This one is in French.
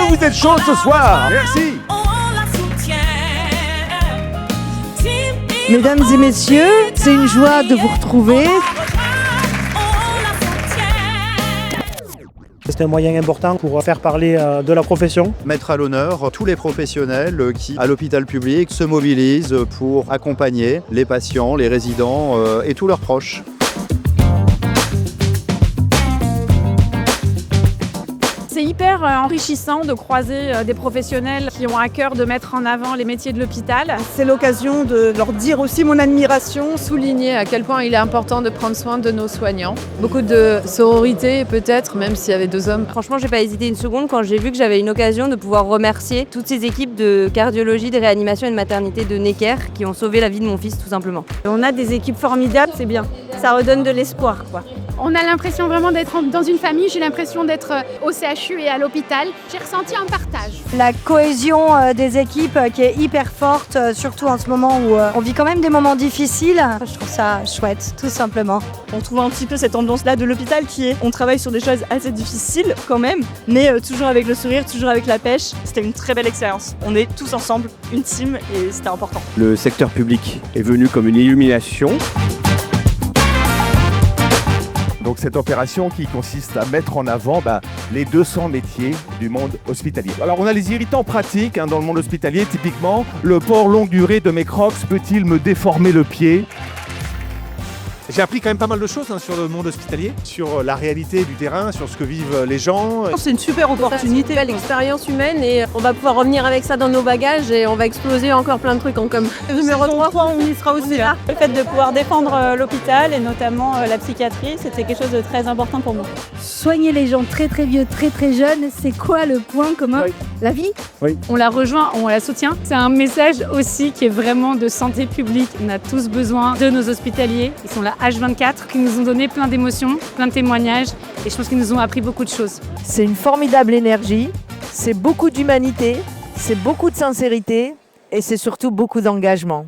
vous êtes chaud ce soir. Merci. Mesdames et messieurs, c'est une joie de vous retrouver. C'est un moyen important pour faire parler de la profession. Mettre à l'honneur tous les professionnels qui, à l'hôpital public, se mobilisent pour accompagner les patients, les résidents et tous leurs proches. C'est hyper enrichissant de croiser des professionnels qui ont à cœur de mettre en avant les métiers de l'hôpital. C'est l'occasion de leur dire aussi mon admiration. Souligner à quel point il est important de prendre soin de nos soignants. Beaucoup de sororité peut-être, même s'il y avait 2 hommes. Franchement, j'ai pas hésité une seconde quand j'ai vu que j'avais une occasion de pouvoir remercier toutes ces équipes de cardiologie, de réanimation et de maternité de Necker qui ont sauvé la vie de mon fils tout simplement. On a des équipes formidables, c'est bien. Ça redonne de l'espoir, quoi. On a l'impression vraiment d'être dans une famille, j'ai l'impression d'être au CHU et à l'hôpital. J'ai ressenti un partage. La cohésion des équipes qui est hyper forte, surtout en ce moment où on vit quand même des moments difficiles. Je trouve ça chouette, tout simplement. On trouve un petit peu cette ambiance-là de l'hôpital qui est, on travaille sur des choses assez difficiles quand même, mais toujours avec le sourire, toujours avec la pêche. C'était une très belle expérience. On est tous ensemble, une team, et c'était important. Le secteur public est venu comme une illumination. Donc cette opération qui consiste à mettre en avant les 200 métiers du monde hospitalier. Alors on a les irritants pratiques dans le monde hospitalier, typiquement le port longue durée de mes crocs peut-il me déformer le pied ? J'ai appris quand même pas mal de choses sur le monde hospitalier, sur la réalité du terrain, sur ce que vivent les gens. C'est une super opportunité. C'est une belle expérience humaine et on va pouvoir revenir avec ça dans nos bagages et on va exploser encore plein de trucs en commun. Numéro 3, on y sera aussi là. Le fait de pouvoir défendre l'hôpital et notamment la psychiatrie, c'était quelque chose de très important pour nous. Soigner les gens très très vieux, très très jeunes, c'est quoi le point commun ? La vie ? On la rejoint, on la soutient. C'est un message aussi qui est vraiment de santé publique. On a tous besoin de nos hospitaliers. Ils sont là H24, qui nous ont donné plein d'émotions, plein de témoignages et je pense qu'ils nous ont appris beaucoup de choses. C'est une formidable énergie, c'est beaucoup d'humanité, c'est beaucoup de sincérité et c'est surtout beaucoup d'engagement.